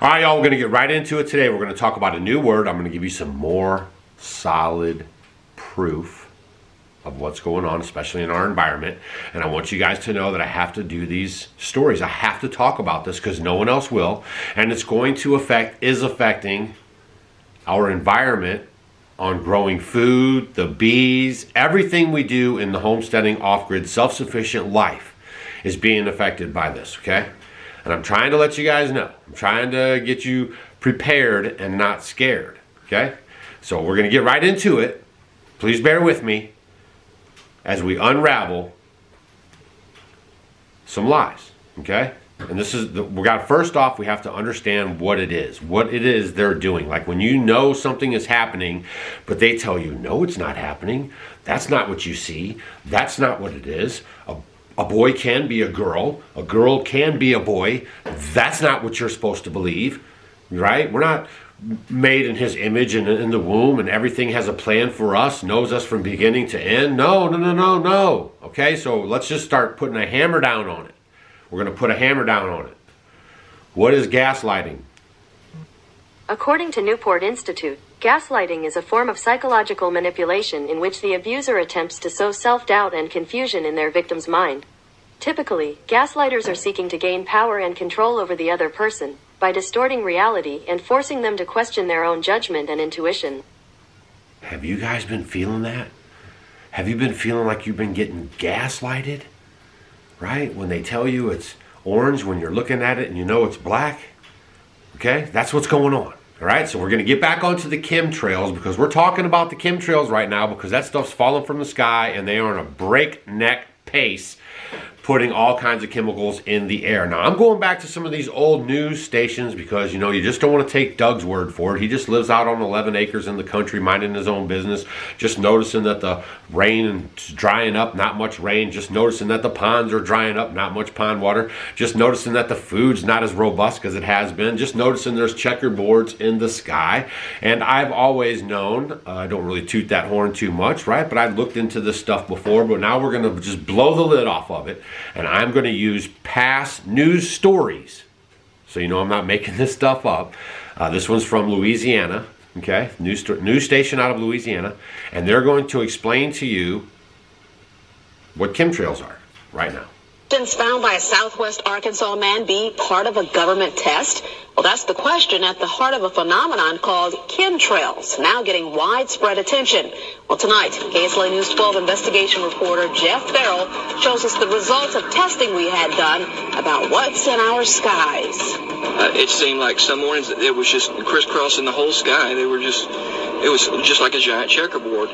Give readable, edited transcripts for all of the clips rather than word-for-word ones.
All right, y'all, we're going to get right into it today. We're going to talk about a new word. I'm going to give you some more solid proof of what's going on, especially in our environment. And I want you guys to know that I have to do these stories. I have to talk about this because no one else will. And it's going to is affecting our environment on growing food, the bees, everything we do in the homesteading, off-grid, self-sufficient life is being affected by this, okay? And I'm trying to let you guys know. I'm trying to get you prepared and not scared, okay? So we're going to get right into it. Please bear with me as we unravel some lies, okay? And this is, first off, we have to understand what it is they're doing. Like when you know something is happening, but they tell you, no, it's not happening. That's not what you see. That's not what it is. A boy can be a girl can be a boy. That's not what you're supposed to believe, right? We're not made in his image and in the womb and everything has a plan for us, knows us from beginning to end. No. Okay, so let's just start putting a hammer down on it. We're going to put a hammer down on it. What is gaslighting? According to Newport Institute, gaslighting is a form of psychological manipulation in which the abuser attempts to sow self-doubt and confusion in their victim's mind. Typically, gaslighters are seeking to gain power and control over the other person by distorting reality and forcing them to question their own judgment and intuition. Have you guys been feeling that? Have you been feeling like you've been getting gaslighted? Right? When they tell you it's orange when you're looking at it and you know it's black. Okay? That's what's going on. All right? So we're going to get back onto the chemtrails because we're talking about the chemtrails right now because that stuff's falling from the sky and they are on a breakneck pace putting all kinds of chemicals in the air. Now, I'm going back to some of these old news stations because, you know, you just don't want to take Doug's word for it. He just lives out on 11 acres in the country, minding his own business, just noticing that the rain is drying up, not much rain, just noticing that the ponds are drying up, not much pond water, just noticing that the food's not as robust as it has been, just noticing there's checkerboards in the sky. And I've always known, I don't really toot that horn too much, right? But I've looked into this stuff before, but now we're going to just blow the lid off of it. And I'm going to use past news stories. So you know I'm not making this stuff up. This one's from Louisiana, okay? News station out of Louisiana. And they're going to explain to you what chemtrails are right now. Found by a southwest Arkansas man be part of a government test? Well, that's the question at the heart of a phenomenon called chemtrails, now getting widespread attention. Well, tonight, KSLA News 12 investigation reporter Jeff Farrell shows us the results of testing we had done about what's in our skies. It seemed like some mornings it was just crisscrossing the whole sky. It was just like a giant checkerboard.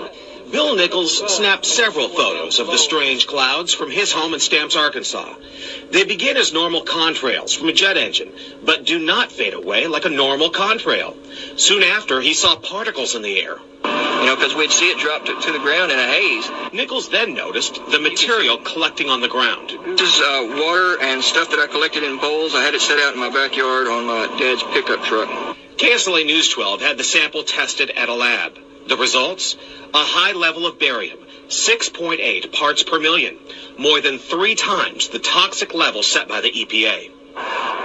Bill Nichols snapped several photos of the strange clouds from his home in Stamps, Arkansas. They begin as normal contrails from a jet engine, but do not fade away like a normal contrail. Soon after, he saw particles in the air. You know, because we'd see it drop to the ground in a haze. Nichols then noticed the material collecting on the ground. This is water and stuff that I collected in bowls. I had it set out in my backyard on my dad's pickup truck. KSLA News 12 had the sample tested at a lab. The results? A high level of barium, 6.8 parts per million, more than 3 times the toxic level set by the EPA.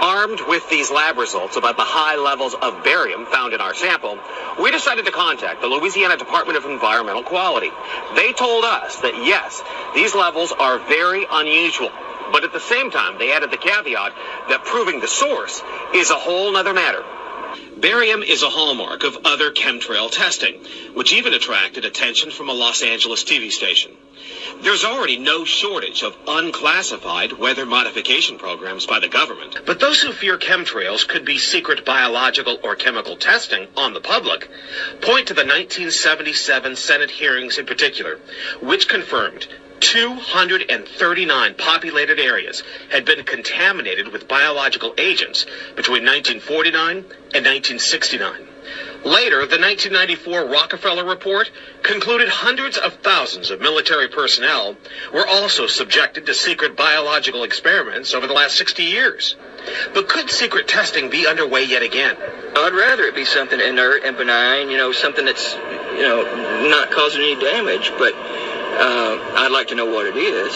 Armed with these lab results about the high levels of barium found in our sample, we decided to contact the Louisiana Department of Environmental Quality. They told us that, yes, these levels are very unusual, but at the same time, they added the caveat that proving the source is a whole nother matter. Barium is a hallmark of other chemtrail testing, which even attracted attention from a Los Angeles TV station. There's already no shortage of unclassified weather modification programs by the government. But those who fear chemtrails could be secret biological or chemical testing on the public point to the 1977 Senate hearings in particular, which confirmed 239 populated areas had been contaminated with biological agents between 1949 and 1969. Later, the 1994 Rockefeller Report concluded hundreds of thousands of military personnel were also subjected to secret biological experiments over the last 60 years. But could secret testing be underway yet again? I'd rather it be something inert and benign, something that's, not causing any damage, but I'd like to know what it is.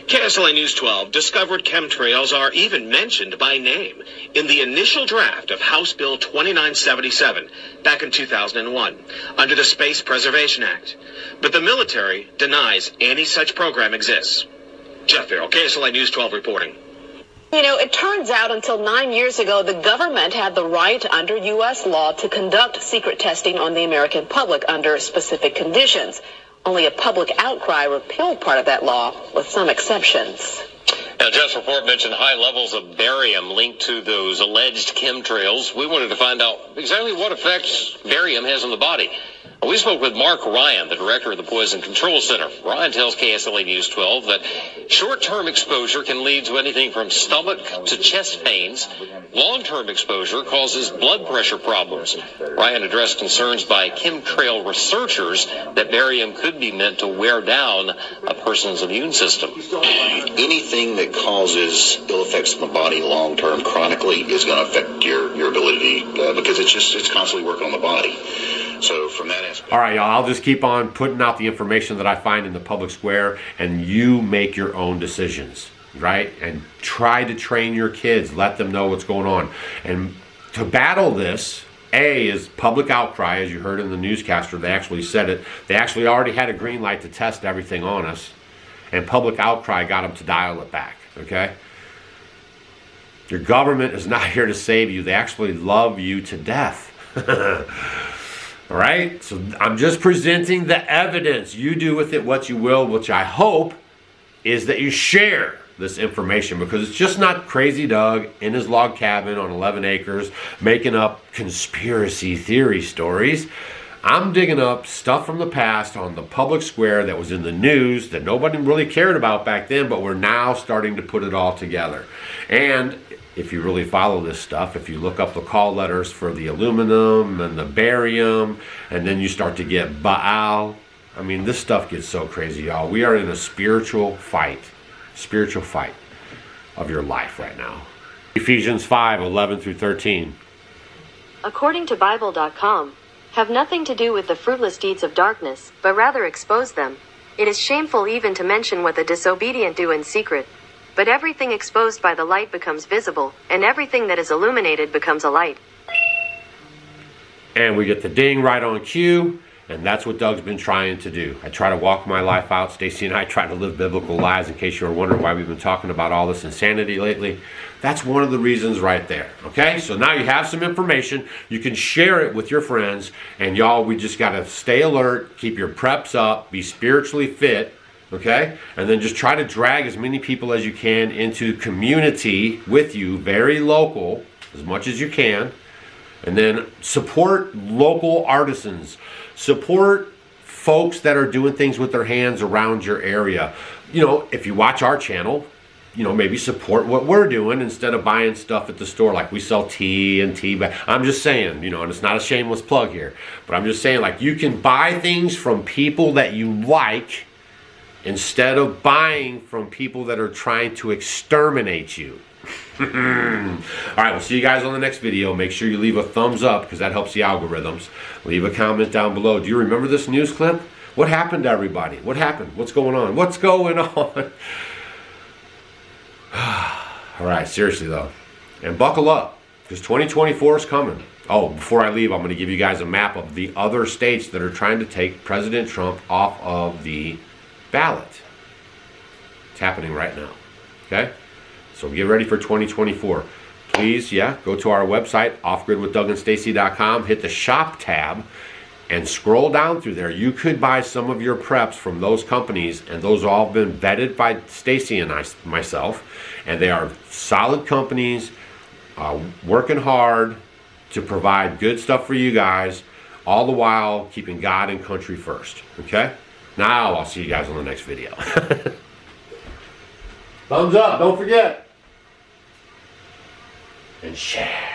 KSLA News 12 discovered chemtrails are even mentioned by name in the initial draft of House Bill 2977 back in 2001 under the Space Preservation Act. But the military denies any such program exists. Jeff Farrell, KSLA News 12 reporting. You know, it turns out until 9 years ago, the government had the right under U.S. law to conduct secret testing on the American public under specific conditions. Only a public outcry repealed part of that law, with some exceptions. Now, Jeff's report mentioned high levels of barium linked to those alleged chemtrails. We wanted to find out exactly what effects barium has on the body. We spoke with Mark Ryan, the director of the Poison Control Center. Ryan tells KSLA News 12 that short-term exposure can lead to anything from stomach to chest pains. Long-term exposure causes blood pressure problems. Ryan addressed concerns by chemtrail researchers that barium could be meant to wear down a person's immune system. Anything that causes ill effects on the body long-term chronically is going to affect your ability because it's constantly working on the body. So from that aspect. All right, y'all, I'll just keep on putting out the information that I find in the public square, and you make your own decisions, right? And try to train your kids. Let them know what's going on. And to battle this, A, is public outcry, as you heard in the newscaster. They actually said it. They actually already had a green light to test everything on us. And public outcry got them to dial it back, okay? Your government is not here to save you. They actually love you to death. All right, so I'm just presenting the evidence. You do with it what you will, which I hope is that you share this information, because it's just not Crazy Doug in his log cabin on 11 acres making up conspiracy theory stories. I'm digging up stuff from the past on the public square that was in the news that nobody really cared about back then, but we're now starting to put it all together. And if you really follow this stuff, if you look up the call letters for the aluminum and the barium, and then you start to get Baal, I mean, this stuff gets so crazy, y'all. We are in a spiritual fight of your life right now. Ephesians 5:11 through 13. According to Bible.com, have nothing to do with the fruitless deeds of darkness, but rather expose them. It is shameful even to mention what the disobedient do in secret. But everything exposed by the light becomes visible, and everything that is illuminated becomes a light. And we get the ding right on cue, and that's what Doug's been trying to do. I try to walk my life out. Stacy and I try to live biblical lives, in case you were wondering why we've been talking about all this insanity lately. That's one of the reasons right there, okay? So now you have some information. You can share it with your friends, and y'all, we just got to stay alert, keep your preps up, be spiritually fit, okay? And then just try to drag as many people as you can into community with you, very local, as much as you can. And then support local artisans. Support folks that are doing things with their hands around your area. You know, if you watch our channel, you know, maybe support what we're doing instead of buying stuff at the store. Like, we sell tea and tea bags. I'm just saying, you know, and it's not a shameless plug here, but I'm just saying, like, you can buy things from people that you like instead of buying from people that are trying to exterminate you. All right, we'll see you guys on the next video. Make sure you leave a thumbs up, because that helps the algorithms. Leave a comment down below. Do you remember this news clip? What happened to everybody? What happened? What's going on? What's going on? All right, seriously though. And buckle up, because 2024 is coming. Oh, before I leave, I'm going to give you guys a map of the other states that are trying to take President Trump off of the ballot. It's happening right now, okay? So get ready for 2024. Please, go to our website, offgridwithdougandstacy.com, hit the shop tab, and scroll down through there. You could buy some of your preps from those companies, and those have all been vetted by Stacy and myself, and they are solid companies, working hard to provide good stuff for you guys, all the while keeping God and country first, okay? Now I'll see you guys on the next video. Thumbs up, don't forget. And share.